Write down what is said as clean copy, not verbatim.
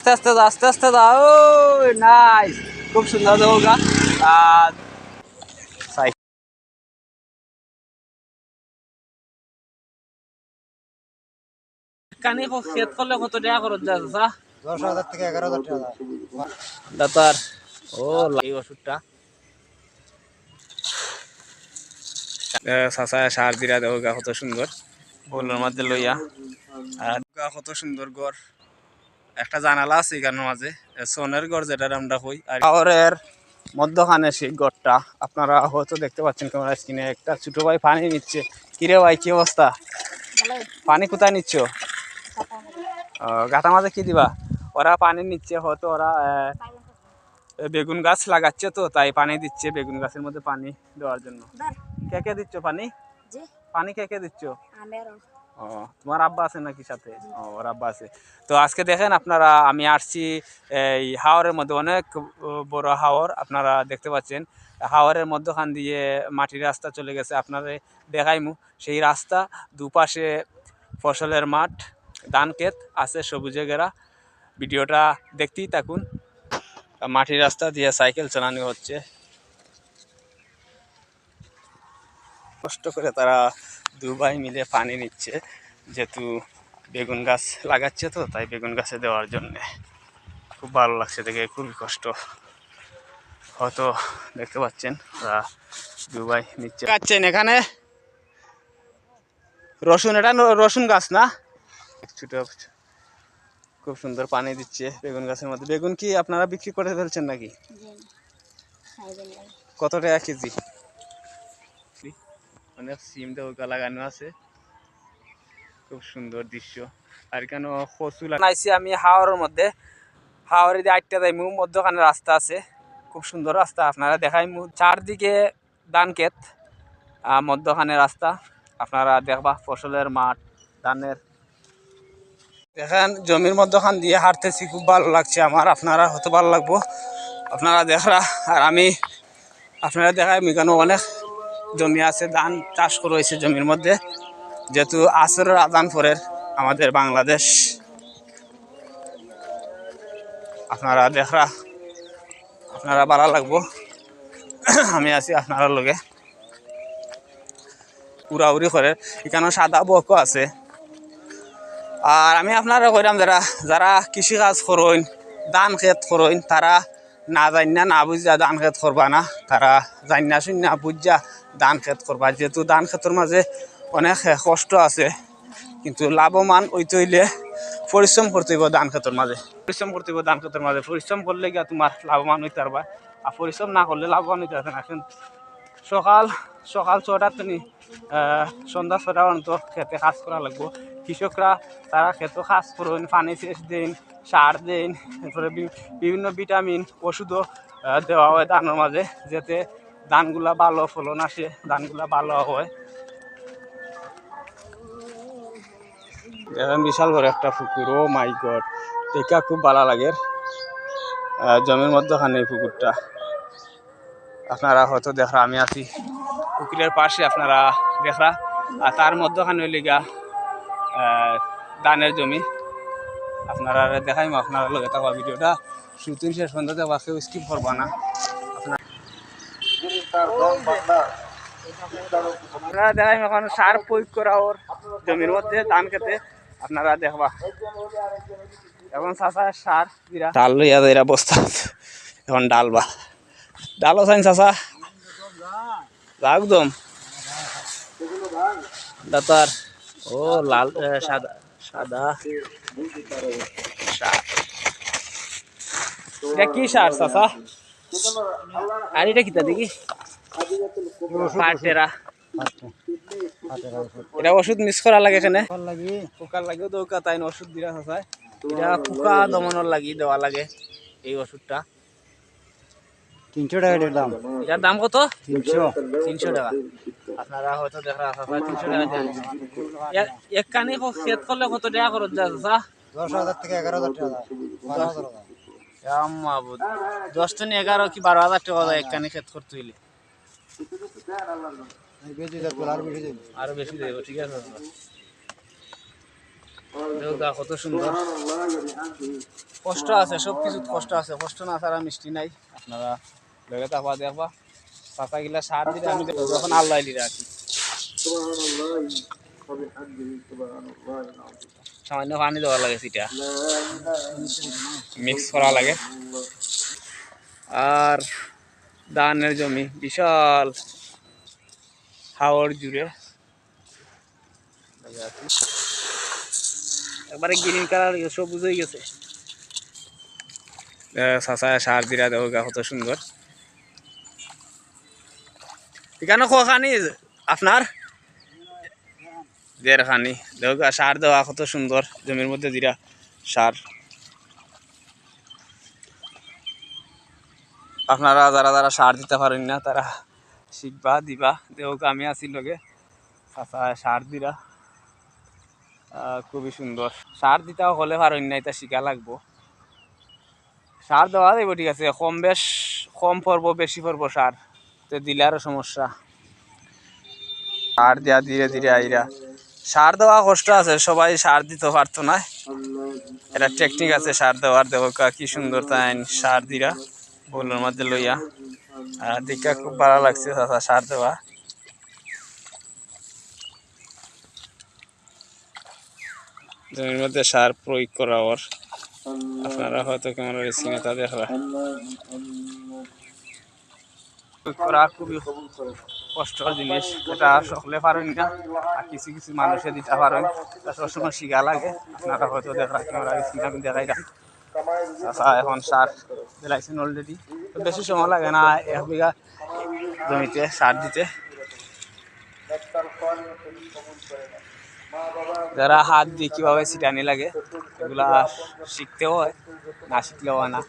আস্তে আস্তে যাও, আস্তে আস্তে যাও। নাইস, খুব সুন্দর জায়গা। আর কানি খেত করলে কত টাকা খরচ যায় চাচা? 10,000 থেকে 11,000 টাকা। দাতার ও এই ওষুধটা চাচা সার দিরা দেও গা কত সুন্দর বলুর মধ্যে লইয়া। আর গা কত সুন্দর ঘর, একটা জানালা আছে এখানের মাঝে, সোনের ঘর যেটার আমরা কই। আর শহরের মধ্যখানে সেই ঘরটা আপনারা হয়তো দেখতে পাচ্ছেন ক্যামেরা স্ক্রিনে। একটা ছোট ভাই পানি নিচ্ছে। কিরে ভাই, কি অবস্থা? পানি কোথায় নিচ্ছ? গাতা মাঝে কি দিবা? ওরা পানি নিচ্ছে, হয়তো ওরা বেগুন গাছ লাগাচ্ছে, তো তাই পানি দিচ্ছে বেগুন গাছের মধ্যে পানি দেওয়ার জন্য। কে কে দিচ্ছ পানি? পানি কে কে দিচ্ছ? ও, তোমার আব্বা আছে নাকি সাথে? ও, ওর আব্বা আছে। তো আজকে দেখেন আপনারা, আমি আসছি এই হাওরের মধ্যে, অনেক বড় হাওর আপনারা দেখতে পাচ্ছেন। হাওরের মধ্যখান দিয়ে মাটির রাস্তা চলে গেছে, আপনারা দেখাইমু সেই রাস্তা। দুপাশে ফসলের মাঠ, ধান ক্ষেত আছে সবুজে ঘেরা। ভিডিওটা দেখতেই থাকুন। মাটির রাস্তা দিয়ে সাইকেল চালানো হচ্ছে, কষ্ট করে তারা দুভাই মিলে পানি নিচ্ছে, যেহেতু বেগুন গাছ লাগাচ্ছে, তো তাই বেগুন গাছে দেওয়ার জন্য। খুব ভালো লাগছে দেখে, খুবই কষ্ট। হয়তো দেখতে পাচ্ছেন ওরা দুভাই নিচ্ছে। কাটছেন এখানে রসুন, এটা রসুন গাছ না? ছোট, খুব সুন্দর পানি দিচ্ছে বেগুন গাছের মধ্যে। বেগুন কি আপনারা বিক্রি করে ফেলছেন নাকি? কত টাকা কেজি? অনেক সিম দেওয়া লাগানো আছে, খুব সুন্দর দৃশ্য। আর কেন কচু লাগাইছি আমি হাওরের মধ্যে। হাওরে দিয়ে আটটা যাই, মধ্যখানে রাস্তা আছে, খুব সুন্দর রাস্তা আপনারা দেখাই। চারদিকে ধান ক্ষেত, মধ্যখানে রাস্তা আপনারা দেখবা, ফসলের মাঠ, ধানের। দেখেন জমির মধ্যখান দিয়ে হাঁটতেছি, খুব ভালো লাগছে আমার। আপনারা হয়তো ভালো লাগবো, আপনারা দেখরা। আর আমি আপনারা দেখাই, এখানে অনেক জমি আছে, ধান চাষ করা হয়েছে জমির মধ্যে, যেহেতু আসরের আজান পরের আমাদের বাংলাদেশ। আপনারা দেখরা, আপনারা ভালো লাগবো। আমি আছি আপনারা লগে, উড়াউড়ি করে। এখানে সাদা বকও আছে। আর আমি আপনারা কইরাম, যারা যারা কৃষিকাজ করইন, ধান ক্ষেত করইন, তারা না জানিনা না বুঝা ধান ক্ষেত করবা না। তারা জানিনা শুনিনা বুঝা ধান ক্ষেত করবা, যেহেতু ধান ক্ষেতের মাঝে অনেক কষ্ট আছে, কিন্তু লাভবান হইতে হইলে পরিশ্রম করতে হইব। ধান ক্ষেতের মাঝে পরিশ্রম করতে হইব, ধান ক্ষেতের মাঝে পরিশ্রম করলে গিয়া তোমার লাভবান হইতে পারবা। আর পরিশ্রম না করলে লাভবান হইতে পারবে না। সকাল সকাল 6টার তুমি সন্ধ্যা 6টা পর্যন্ত খেতে কাজ করা লাগবো। কৃষকরা তারা খেতে কাজ করুন, পানি সেচ দিন, সার দিন, এরপরে বিভিন্ন ভিটামিন ওষুধও দেওয়া হয় ধানের মাঝে, যাতে ধানগুলা ভালো ফলন আসে, ধানগুলা ভালো হয়। বিশাল বড় একটা পুকুর, ও মাই গড, দেখা খুব ভালো লাগে। জমির মধ্যখানে এই পুকুরটা আপনারা হয়তো দেখরা, আমি আছি পুকুরের পাশে, আপনারা দেখরা। আর তার মধ্যখানে হইলে গা ধানের জমি। আপনারা দেখাইম, আপনারা লগে থাকা ভিডিওটা শুটিং শেষ পর্যন্ত দেখবা, কেউ স্কিপ করবা না। আপনারা দেখাইম এখন সার প্রয়োগ করা ওর জমির মধ্যে ধান খেতে, আপনারা দেখবা। এখন চাষা সার দিরা ডাল লইয়া যাইরা বস্তা, এখন ডালবা ডালও চাইন চাষা একদম দাতার। ও লাল, সাদা সাদা এটা কি সার চাষা? আর এটা কিতা দেখি পাটেরা, এটা ওষুধ মিক্স করা লাগে এখানে, পোকার লাগেও দৌকা তাই ওষুধ দিরা চাষায়। এটা পোকা দমনের লাগি দেওয়া লাগে এই ওষুধটা। 300 টাকা এর দাম। এটার দাম কত? 300 টাকা। আপনারা হয়তো দেখা 300 টাকা দেন। এক কানি খেত করলে কত টাকা খরচ যায় চাচা? 10,000 থেকে 11,000 টাকা। 12,000 টাকা। 10 টন 11 কি 12,000 টাকা যায় এক কানি খেত করতে হইলে। বেশি যাবে, আর বেশি যাবে। আরো বেশি দেব, ঠিক আছে। দেউকা কত সুন্দর। কষ্ট আছে, সব কিছু কষ্ট আছে, কষ্ট না ছাড়া মিষ্টি নাই। আপনারা লগে থাকবা দেখবা চাচা গিলা সার দিলে আমি দেখবো যখন আল্লাহ দিলে আর কি। সামান্য পানি দেওয়া লাগে, সেটা মিক্স করা লাগে। আর ধানের জমি বিশাল হাওড় জুড়ে একবারে গ্রিন কালার সবুজ হয়ে গেছে। চাচা সার দিরা দেখো কত সুন্দর। এখানে কখানি আপনার দেড়খানি দেখো সার দেওয়া কত সুন্দর জমির মধ্যে দিরা সার। আপনারা যারা যারা সার দিতে পারেন না তারা শিখবা দিবা। দেখো আমি আছি লগে চাচা সার দিরা খুবই সুন্দর। সার দিতে হলে পারেন না, এটা শিখা লাগবো। সার দেওয়া যাইব ঠিক আছে, কম বেশ কম পড়বো বেশি পড়বো সার তো দিলে আরো সমস্যা। সার দেওয়া ধীরে ধীরে আইরা সার দেওয়া কষ্ট আছে, সবাই সার দিতে পারতো না, এটা টেকনিক আছে সার দেওয়ার। দেখো কি সুন্দর তাই সার দিরা বোলের মধ্যে লইয়া। দেখা খুব ভালো লাগছে চাচা সার দেওয়া। জমির মধ্যে সার প্রয়োগ করা ওর আপনারা হয়তো কেমন সিনেতা দেখবা। করা খুবই কষ্টের জিনিস, এটা সকলে পারেন না, আর কিছু কিছু মানুষে দিতে পারেন, তা সবসময় শিখা লাগে। আপনারা হয়তো দেখা ক্যামেরা স্ক্রিনে আমি দেখাইলাম। আচ্ছা এখন সার দিলাইছেন অলরেডি, তো বেশি সময় লাগে না 1 বিঘা জমিতে সার দিতে। যারা হাত দিয়ে কিভাবে ছিটানি লাগে এগুলা শিখতেও হয়, না শিখলেও হয় না।